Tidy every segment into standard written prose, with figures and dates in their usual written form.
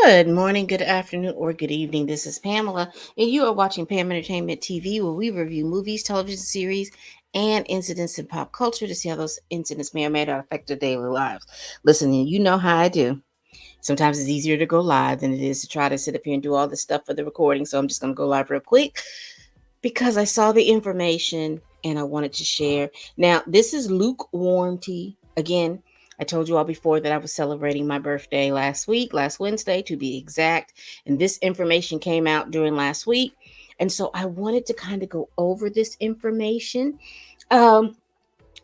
Good morning, good afternoon, or good evening. This is Pamela, and you are watching Pam Entertainment TV, where we review movies, television series, and incidents in pop culture to see how those incidents may or may not affect our daily lives. Listen, you know how I do. Sometimes it's easier to go live than it is to try to sit up here and do all this stuff for the recording. So I'm just going to go live real quick because I saw the information and I wanted to share. Now, this is lukewarm tea. Again, I told you all before that I was celebrating my birthday last week, last Wednesday to be exact. And this information came out during last week. And so I wanted to kind of go over this information um,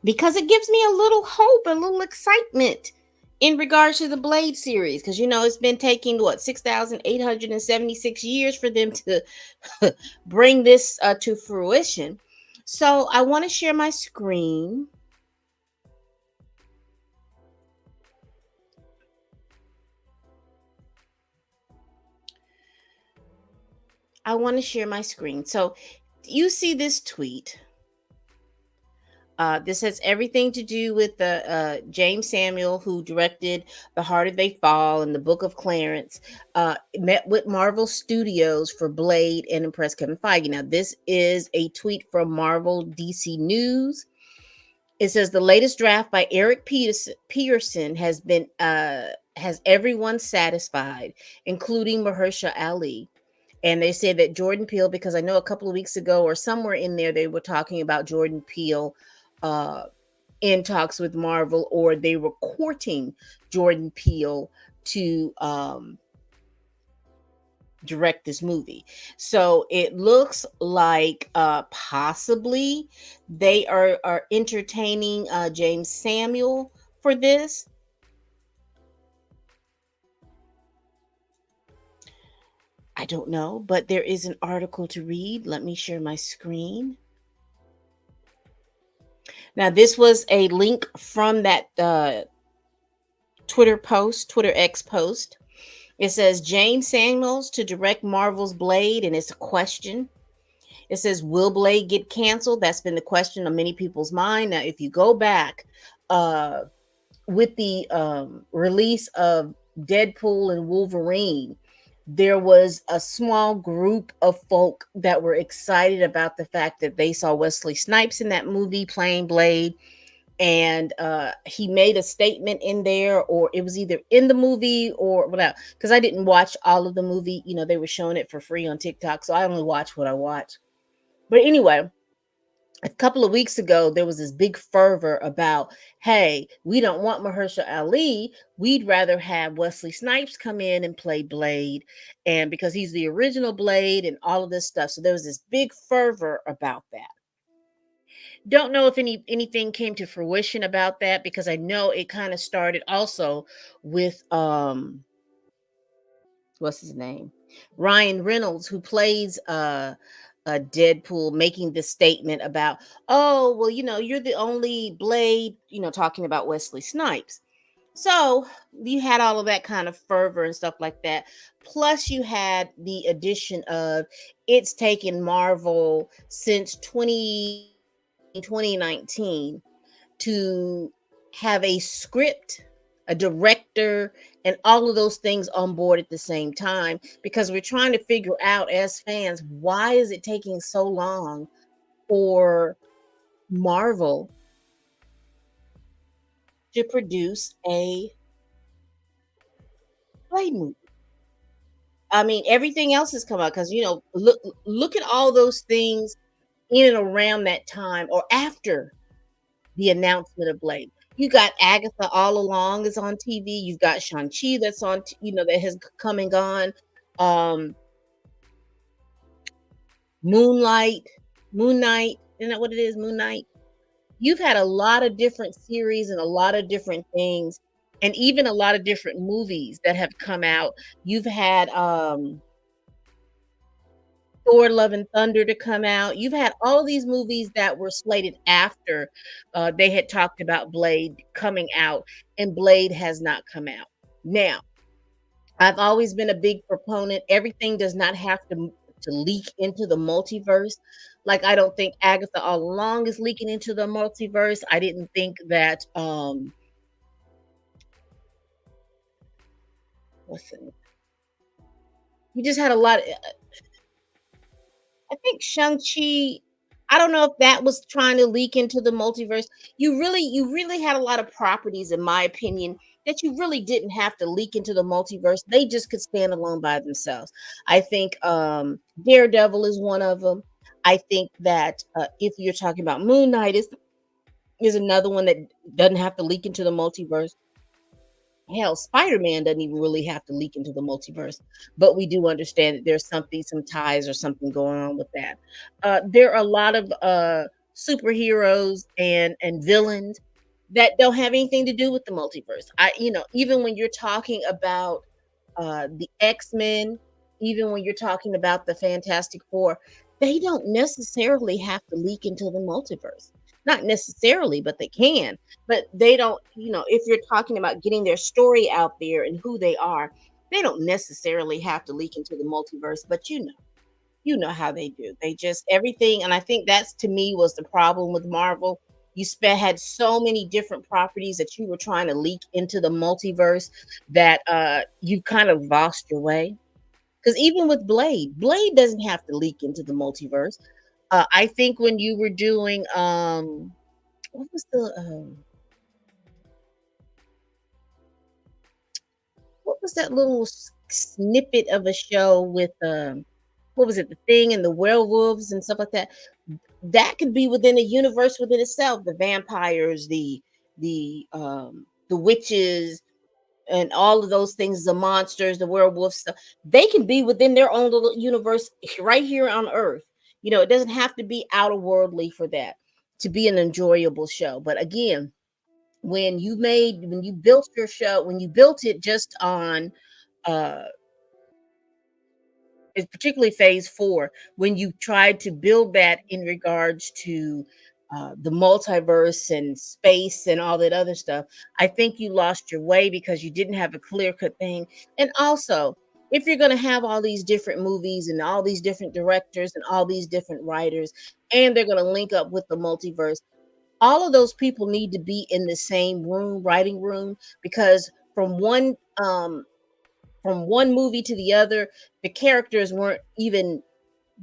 because it gives me a little hope, a little excitement in regards to the Blade series. Because, it's been taking what, 6,876 years for them to bring this to fruition. So I want to share my screen. I want to share my screen. So you see this tweet. This has everything to do with the Jeymes Samuel, who directed The Harder They Fall and The Book of Clarence, met with Marvel Studios for Blade and impressed Kevin Feige. Now, this is a tweet from Marvel DC News. It says the latest draft by Peterson has everyone satisfied, including Mahershala Ali. And they say that Jordan Peele, because I know a couple of weeks ago or somewhere in there they were talking about Jordan Peele uh, in talks with Marvel, or they were courting Jordan Peele to direct this movie. So it looks like possibly they are entertaining Jeymes Samuel for this. I don't know, but there is an article to read. Let me share my screen. Now, this was a link from that Twitter X post. It says Jeymes Samuels to direct Marvel's Blade, and it's a question. It says, will Blade get canceled? That's been the question on many people's mind. Now, if you go back uh, with the release of Deadpool and Wolverine, there was a small group of folk that were excited about the fact that they saw Wesley Snipes in that movie playing Blade. And he made a statement in there, or it was either in the movie or whatever, because I didn't watch all of the movie. They were showing it for free on TikTok, so I only watched what I watched. But anyway, a couple of weeks ago, there was this big fervor about, hey, we don't want Mahershala Ali. We'd rather have Wesley Snipes come in and play Blade, and because he's the original Blade and all of this stuff. So there was this big fervor about that. Don't know if anything came to fruition about that, because I know it kind of started also with what's his name? Ryan Reynolds, who plays Deadpool, making this statement about, oh, well, you're the only Blade, talking about Wesley Snipes. So you had all of that kind of fervor and stuff like that. Plus, you had the addition of, it's taken Marvel since 2019 to have a script, a director, and all of those things on board at the same time, because we're trying to figure out as fans, why is it taking so long for Marvel to produce a Blade movie? I mean, everything else has come out, because look at all those things in and around that time or after the announcement of Blade. You got Agatha All Along is on TV. You've got Shang-Chi that's on, that has come and gone. Um, Moonlight, Moon Knight, isn't that what it is? Moon Knight. You've had a lot of different series and a lot of different things, and even a lot of different movies that have come out. You've had Thor: Love and Thunder to come out. You've had all these movies that were slated after they had talked about Blade coming out, and Blade has not come out. Now, I've always been a big proponent. Everything does not have to leak into the multiverse. Like, I don't think Agatha All Along is leaking into the multiverse. I didn't think that what's it? You just had a lot. I think Shang-Chi, I don't know if that was trying to leak into the multiverse. You really had a lot of properties, in my opinion, that you really didn't have to leak into the multiverse. They just could stand alone by themselves. I think Daredevil is one of them. I think that if you're talking about Moon Knight is another one that doesn't have to leak into the multiverse. Hell, Spider-Man doesn't even really have to leak into the multiverse, but we do understand that there's something, some ties or something going on with that. There are a lot of superheroes and villains that don't have anything to do with the multiverse. Even when you're talking about the X-Men, even when you're talking about the Fantastic Four, they don't necessarily have to leak into the multiverse. Not necessarily, but they can. But they don't, if you're talking about getting their story out there and who they don't necessarily have to leak into the multiverse, but you know how they do. They just everything, and I think that's to me was the problem with Marvel. Had so many different properties that you were trying to leak into the multiverse that you kind of lost your way. Because even with Blade doesn't have to leak into the multiverse. I think when you were doing what was that little snippet of a show with what was it, the thing and the werewolves and stuff like that? That could be within a universe within itself. The vampires, the witches, and all of those things, the monsters, the werewolves stuff, they can be within their own little universe right here on Earth. It doesn't have to be outer worldly for that to be an enjoyable show. But again, when you built your show, when you built it just on uh it's particularly phase four, when you tried to build that in regards to the multiverse and space and all that other stuff, I think you lost your way because you didn't have a clear cut thing. And also, if you're going to have all these different movies and all these different directors and all these different writers, and they're going to link up with the multiverse, all of those people need to be in the same room, writing room, because from one movie to the other, the characters weren't even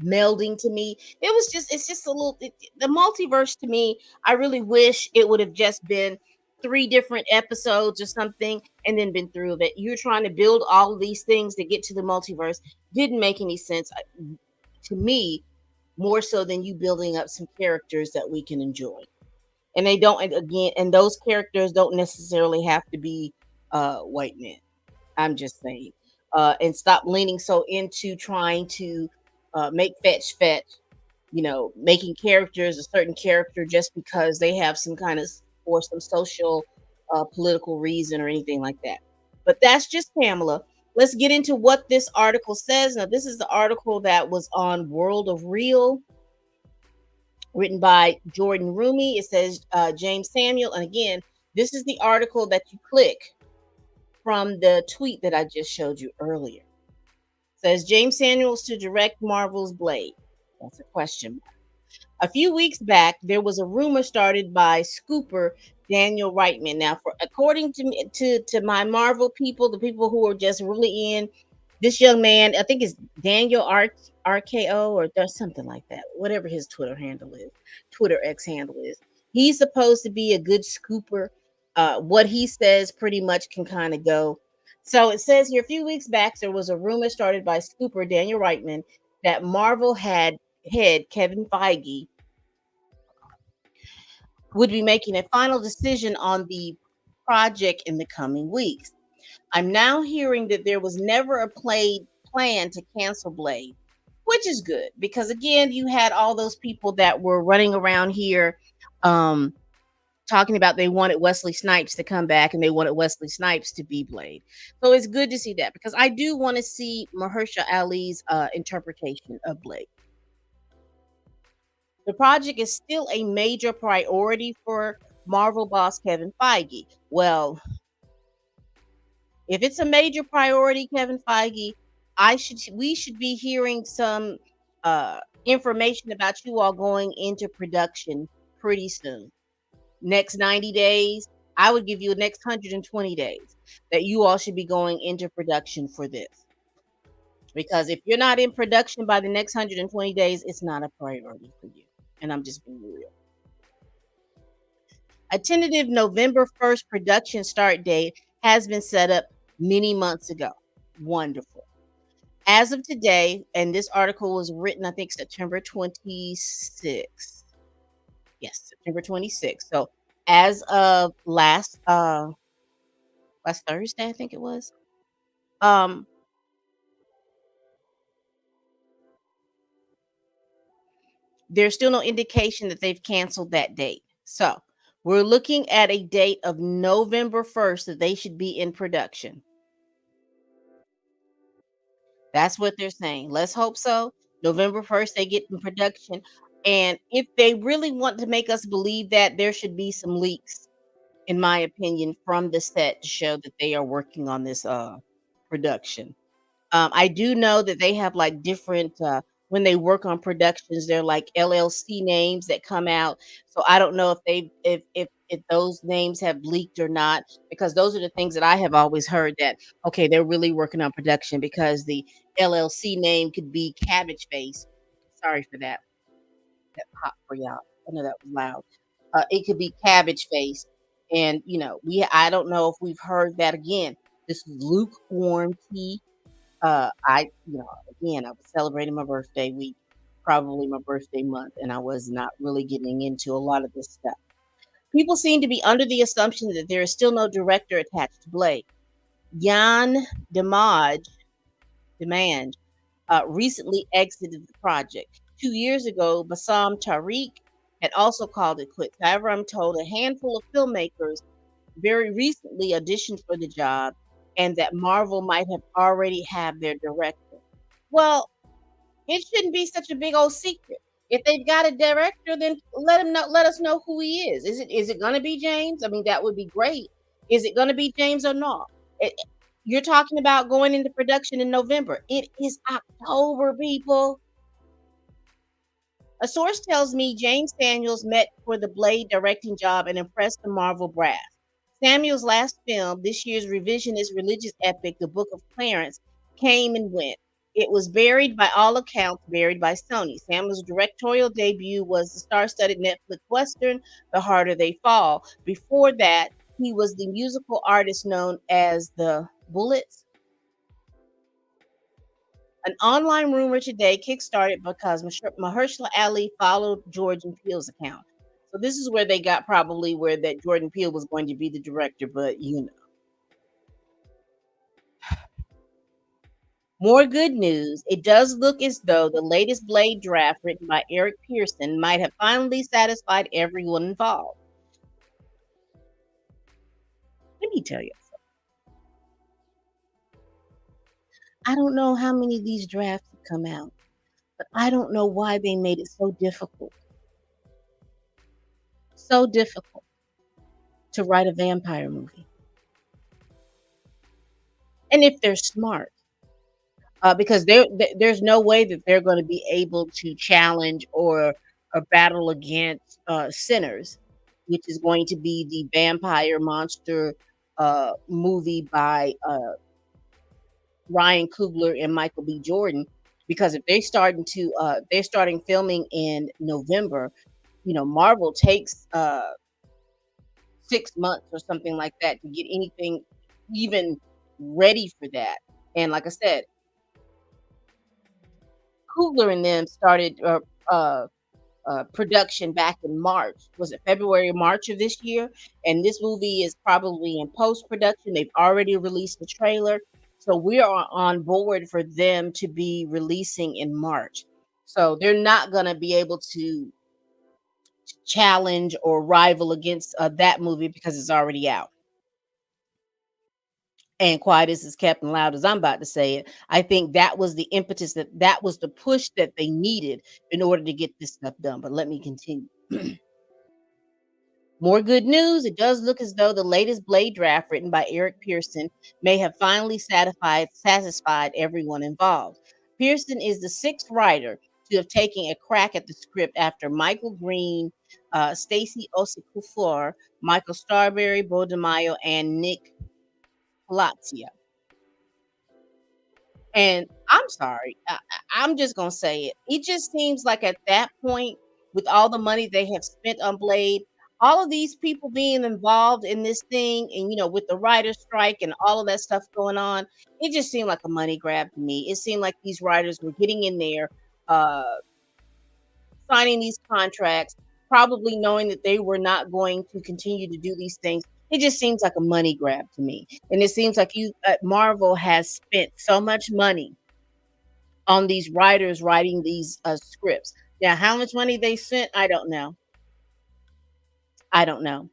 melding to me. It's just a little, the multiverse to me, I really wish it would have just been three different episodes or something and then been through it. You're trying to build all of these things to get to the multiverse. Didn't make any sense to me, more so than you building up some characters that we can enjoy. And they don't, and again, and those characters don't necessarily have to be white men. I'm just saying. And stop leaning so into trying to make fetch, making characters a certain character just because they have some kind of or some social political reason or anything like that. But that's just Pamela. Let's get into what this article says. Now, this is the article that was on World of Real, written by Jordan Rumi. It says Jeymes Samuel. And again, this is the article that you click from the tweet that I just showed you earlier. It says Jeymes Samuels to direct Marvel's Blade. That's a question. A few weeks back, there was a rumor started by scooper Daniel Reitman. Now, according to me, to my Marvel people, the people who are just really in, this young man, I think it's Daniel RKO or there's something like that, whatever his Twitter handle is, Twitter X handle is. He's supposed to be a good scooper. What he says pretty much can kind of go. So it says here a few weeks back, there was a rumor started by scooper Daniel Reitman that Marvel had head Kevin Feige would be making a final decision on the project in the coming weeks. I'm now hearing that there was never a plan to cancel Blade, which is good because again, you had all those people that were running around here um, talking about they wanted Wesley Snipes to come back and they wanted Wesley Snipes to be Blade. So it's good to see that because I do want to see Mahershala Ali's interpretation of Blade. The project is still a major priority for Marvel boss Kevin Feige. Well, if it's a major priority, Kevin Feige, we should be hearing some information about you all going into production pretty soon. Next 90 days, I would give you the next 120 days that you all should be going into production for this. Because if you're not in production by the next 120 days, it's not a priority for you. And I'm just being real. A tentative November 1st production start date has been set up many months ago. Wonderful. As of today, and this article was written, I think, September 26th. Yes, September 26th. So as of last Thursday, I think it was. Um, there's still no indication that they've canceled that date. So we're looking at a date of November 1st that they should be in production. That's what they're saying. Let's hope so. November 1st, they get in production. And if they really want to make us believe that, there should be some leaks, in my opinion, from the set to show that they are working on this production. I do know that they have like different when they work on productions, they're like LLC names that come out. So I don't know if they if those names have leaked or not, because those are the things that I have always heard that okay, they're really working on production because the LLC name could be Cabbage Face. Sorry for that pop for y'all. I know that was loud. It could be Cabbage Face, and we I don't know if we've heard that again. This is lukewarm tea. Again, I was celebrating my birthday week, probably my birthday month, and I was not really getting into a lot of this stuff. People seem to be under the assumption that there is still no director attached to Blade. Jan Demaj, Demange recently exited the project. 2 years ago, Bassam Tariq had also called it quits. However, I'm told a handful of filmmakers very recently auditioned for the job and that Marvel might have already have their director. Well, it shouldn't be such a big old secret. If they've got a director, then let us know who he is. Is it gonna be James? I mean, that would be great. Is it gonna be James or not? You're talking about going into production in November. It is October, people. A source tells me James Samuels met for the Blade directing job and impressed the Marvel brass. Samuels' last film, this year's revisionist religious epic, The Book of Clarence, came and went. It was buried by all accounts, buried by Sony. Samuels' directorial debut was the star-studded Netflix western, The Harder They Fall. Before that, he was the musical artist known as the Bullets. An online rumor today kickstarted because Mahershala Ali followed Jordan Peele's account. So this is where they got probably where that Jordan Peele was going to be the director, but more good news. It does look as though the latest Blade draft written by Eric Pearson might have finally satisfied everyone involved. Let me tell you, I don't know how many of these drafts have come out, but I don't know why they made it so difficult. So difficult to write a vampire movie. And if they're smart, because there's no way that they're going to be able to challenge or battle against Sinners, which is going to be the vampire monster movie by Ryan Coogler and Michael B. Jordan. Because if they're starting filming in November, Marvel takes 6 months or something like that to get anything even ready for that. And like I said, Coogler and them started production back in March. Was it February or March of this year? And this movie is probably in post production. They've already released the trailer. So we are on board for them to be releasing in March. So they're not going to be able to challenge or rival against that movie because it's already out. And quiet as it's kept and loud as I'm about to say it, I think that was the impetus, that was the push that they needed in order to get this stuff done. But let me continue. More good news. It does look as though the latest Blade draft written by Eric Pearson may have finally satisfied everyone involved. Pearson is the sixth writer to have taken a crack at the script after Michael Green, Stacey Osikufor, Michael Starberry, Bo DeMaio, and Nick Palazzo. And I'm sorry, I'm just gonna say it. It just seems like at that point, with all the money they have spent on Blade, all of these people being involved in this thing, and with the writer's strike and all of that stuff going on, it just seemed like a money grab to me. It seemed like these writers were getting in there, uh, signing these contracts, probably knowing that they were not going to continue to do these things. It just seems like a money grab to me, and it seems like Marvel has spent so much money on these writers writing these scripts. Now, how much money they spent, I don't know. I don't know.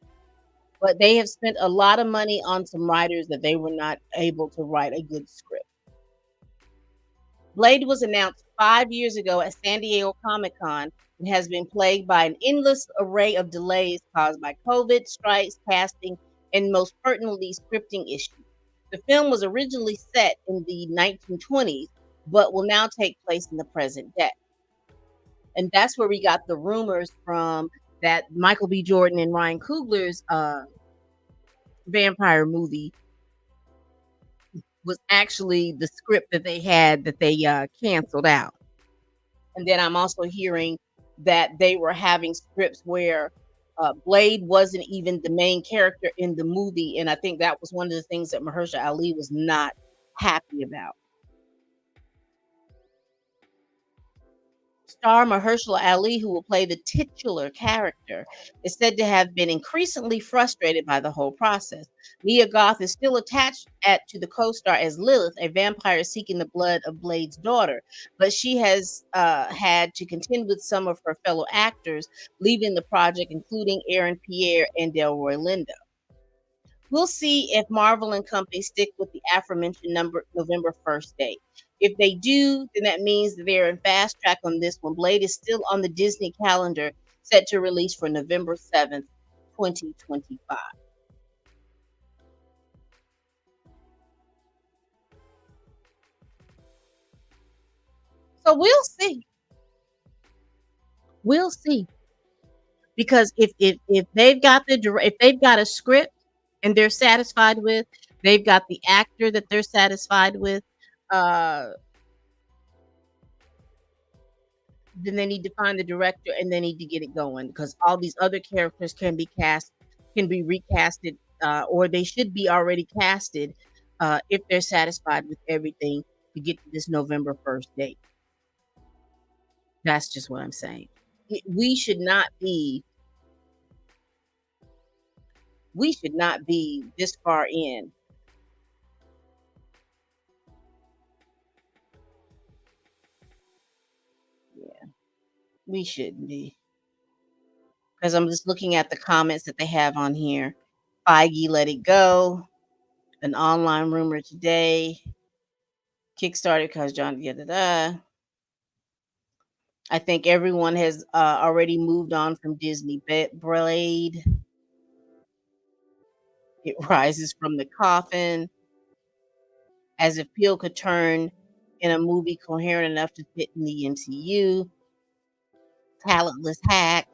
But they have spent a lot of money on some writers that they were not able to write a good script. Blade was announced 5 years ago at San Diego Comic Con and has been plagued by an endless array of delays caused by COVID, strikes, casting, and most pertinently, scripting issues. The film was originally set in the 1920s, but will now take place in the present day. And that's where we got the rumors from that Michael B. Jordan and Ryan Coogler's vampire movie was actually the script that they had that they canceled out. And then I'm also hearing that they were having scripts where Blade wasn't even the main character in the movie, and I think that was one of the things that Mahershala Ali was not happy about. Star Mahershala Ali, who will play the titular character, is said to have been increasingly frustrated by the whole process. Mia Goth is still attached to the co-star as Lilith, a vampire seeking the blood of Blade's daughter, but she has had to contend with some of her fellow actors leaving the project, including Aaron Pierre and Delroy Lindo. We'll see if Marvel and company stick with the aforementioned November 1st date. If they do, then that means that they're in fast track on this one. Blade is still on the Disney calendar, set to release for November 7th, 2025. So we'll see. We'll see. Because if they've got if they've got a script and they're satisfied with, they've got the actor that they're satisfied with, uh then they need to find the director and they need to get it going, because all these other characters can be recasted, or they should be already casted, if they're satisfied with everything to get to this November 1st date. That's just what I'm saying. We should not be this far in. Yeah, we shouldn't be. Because I'm just looking at the comments that they have on here. Feige let it go. An online rumor today. Kickstarter because John. Da, da, da. I think everyone has already moved on from Disney. Blade. It rises from the coffin. As if Peel could turn in a movie coherent enough to fit in the MCU. Talentless hack.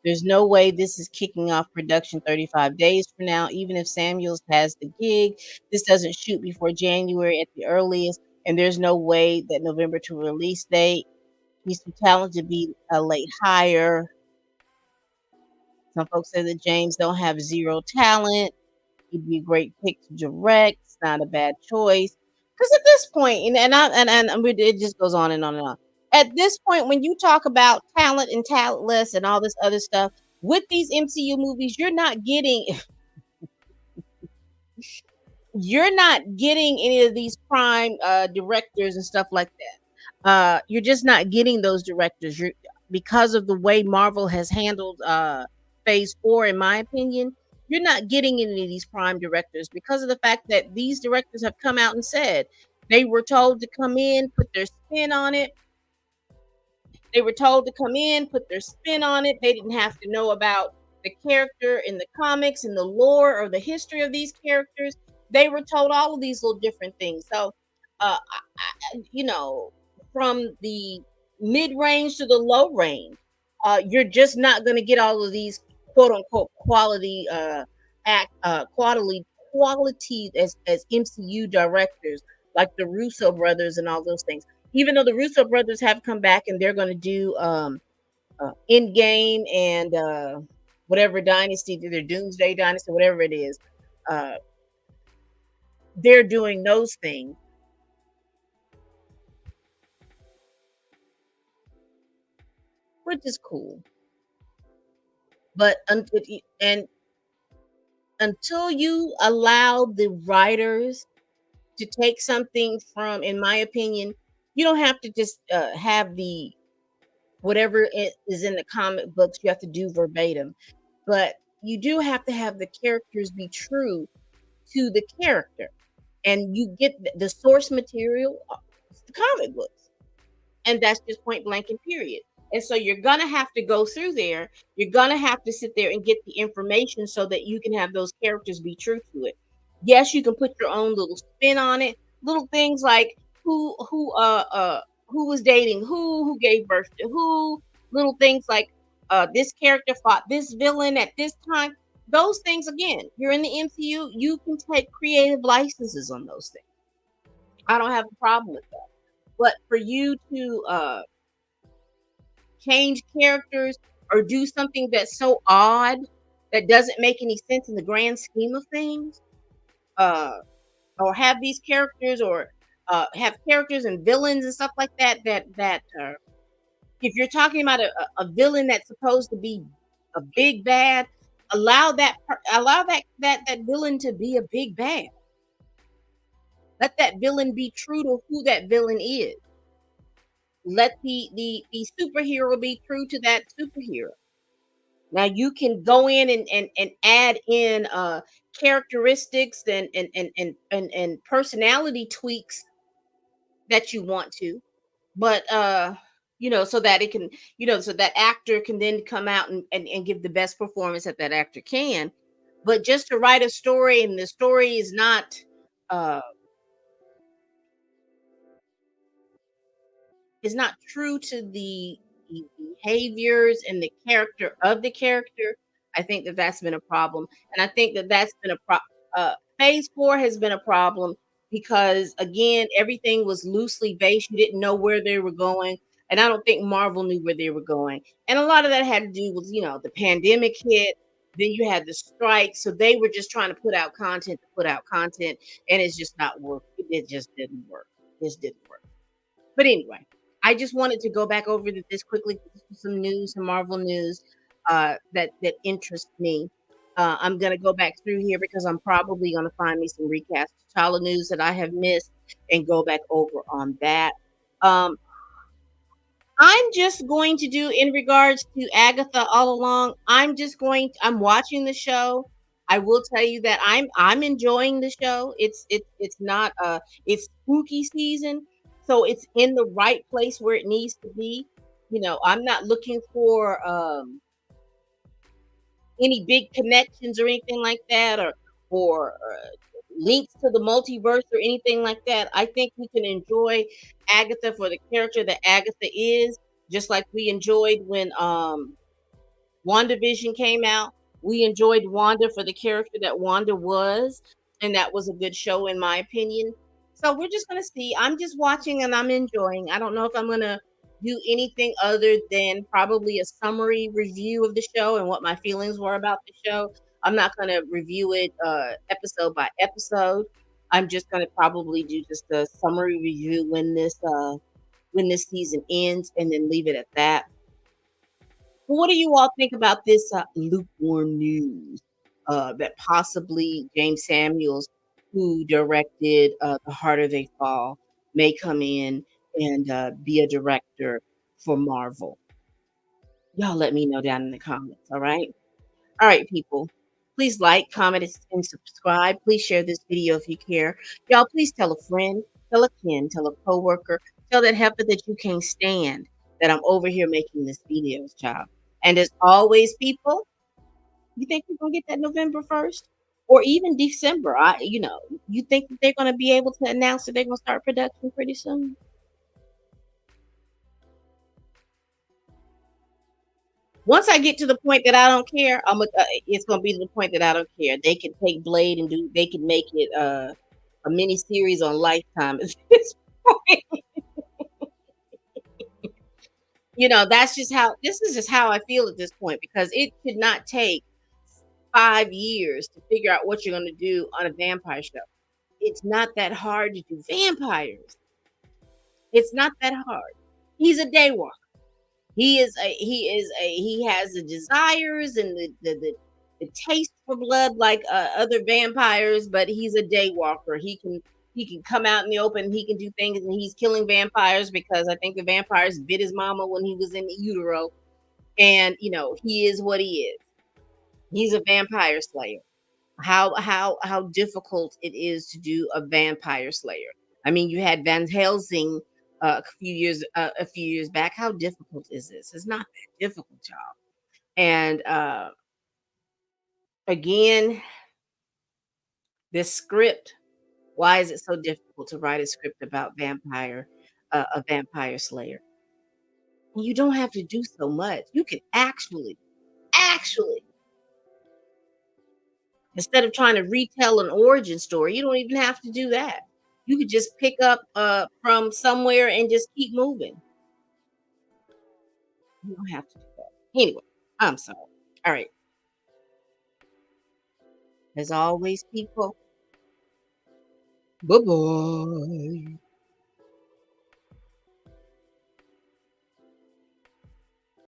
There's no way this is kicking off production 35 days from now. Even if Samuels has the gig, this doesn't shoot before January at the earliest, and there's no way that November to release date. He's too talented to be a late hire. Some folks say that James don't have zero talent. He'd be a great pick to direct. It's not a bad choice. Because at this point, it just goes on and on and on. At this point, when you talk about talent and talentless and all this other stuff with these MCU movies, you're not getting any of these prime directors and stuff like that. You're just not getting those directors. You're Because of the way Marvel has handled Phase 4, in my opinion. You're not getting any of these prime directors because of the fact that these directors have come out and said they were told to come in, put their spin on it. They were told to come in, put their spin on it. They didn't have to know about the character in the comics and the lore or the history of these characters. They were told all of these little different things. So, you know, from the mid range to the low range, you're just not going to get all of these quote unquote quality quality as MCU directors like the Russo brothers and all those things. Even though the Russo brothers have come back and they're going to do Endgame and whatever dynasty, their Doomsday dynasty, whatever it is, uh, they're doing those things, which is cool. But and until you allow the writers to take something from, in my opinion, you don't have to just have the whatever it is in the comic books, you have to do verbatim. But you do have to have the characters be true to the character. And you get the source material, the comic books. And that's just point blank and period. And so you're gonna have to go through there. You're gonna have to sit there and get the information so that you can have those characters be true to it. Yes, you can put your own little spin on it. Little things like who was dating who gave birth to who. Little things like this character fought this villain at this time. Those things again, you're in the MCU. You can take creative licenses on those things. I don't have a problem with that. But for you to change characters or do something that's so odd that doesn't make any sense in the grand scheme of things, uh, or have these characters or have characters and villains and stuff like that if you're talking about a villain that's supposed to be a big bad, allow that villain to be a big bad. Let that villain be true to who that villain is. Let the superhero be true to that superhero. Now you can go in and add in characteristics and personality tweaks that you want to, but so that it can, so that actor can then come out and give the best performance that that actor can. But just to write a story and the story is not uh is not true to the behaviors and the character of the character, I think that that's been a problem, and I think that that's been a Phase 4 has been a problem because again, everything was loosely based. You didn't know where they were going, and I don't think Marvel knew where they were going, and a lot of that had to do with the pandemic hit. Then you had the strike, so they were just trying to put out content to put out content, and it's just not work. It just didn't work. This didn't work. But anyway, I just wanted to go back over this quickly. Some news, some Marvel news that interests me. I'm gonna go back through here because I'm probably gonna find me some recast T'Challa news that I have missed and go back over on that. Um, I'm just going to do in regards to Agatha all along. I'm watching the show. I will tell you that I'm enjoying the show. It's not it's spooky season, so it's in the right place where it needs to be. I'm not looking for any big connections or anything like that, or links to the multiverse or anything like that. I think we can enjoy Agatha for the character that Agatha is, just like we enjoyed when WandaVision came out. We enjoyed Wanda for the character that Wanda was, and that was a good show in my opinion. So we're just gonna see. I'm just watching and I'm enjoying. I don't know if I'm gonna do anything other than probably a summary review of the show and what my feelings were about the show. I'm not gonna review it episode by episode. I'm just gonna probably do just a summary review when this season ends and then leave it at that. But what do you all think about this lukewarm news that possibly James Samuels, who directed The Harder They Fall, may come in and be a director for Marvel? Y'all let me know down in the comments, all right? All right, people. Please like, comment, and subscribe. Please share this video if you care. Y'all, please tell a friend, tell a kin, tell a coworker, tell that heifer that you can't stand that I'm over here making this videos, child. And as always, people, you think we're gonna get that November 1st? Or even December? You think that they're gonna be able to announce that they're gonna start production pretty soon? Once I get to the point that I don't care, it's gonna be to the point that I don't care. They can take Blade and do. They can make it. a mini series on Lifetime at this point. That's just how this is just how I feel at this point because it should not take 5 years to figure out what you're gonna do on a vampire show. It's not that hard to do vampires. It's not that hard. He's a daywalker. He has the desires and the taste for blood like other vampires, but he's a daywalker. He can come out in the open. He can do things, and he's killing vampires because I think the vampires bit his mama when he was in utero. And he is what he is. He's a vampire slayer. How difficult it is to do a vampire slayer. I mean, you had Van Helsing a few years back. How difficult is this? It's not that difficult, y'all. And again, this script. Why is it so difficult to write a script about a vampire slayer? You don't have to do so much. You can actually, instead of trying to retell an origin story, you don't even have to do that. You could just pick up from somewhere and just keep moving. You don't have to do that. Anyway, I'm sorry. All right. As always, people, bye bye.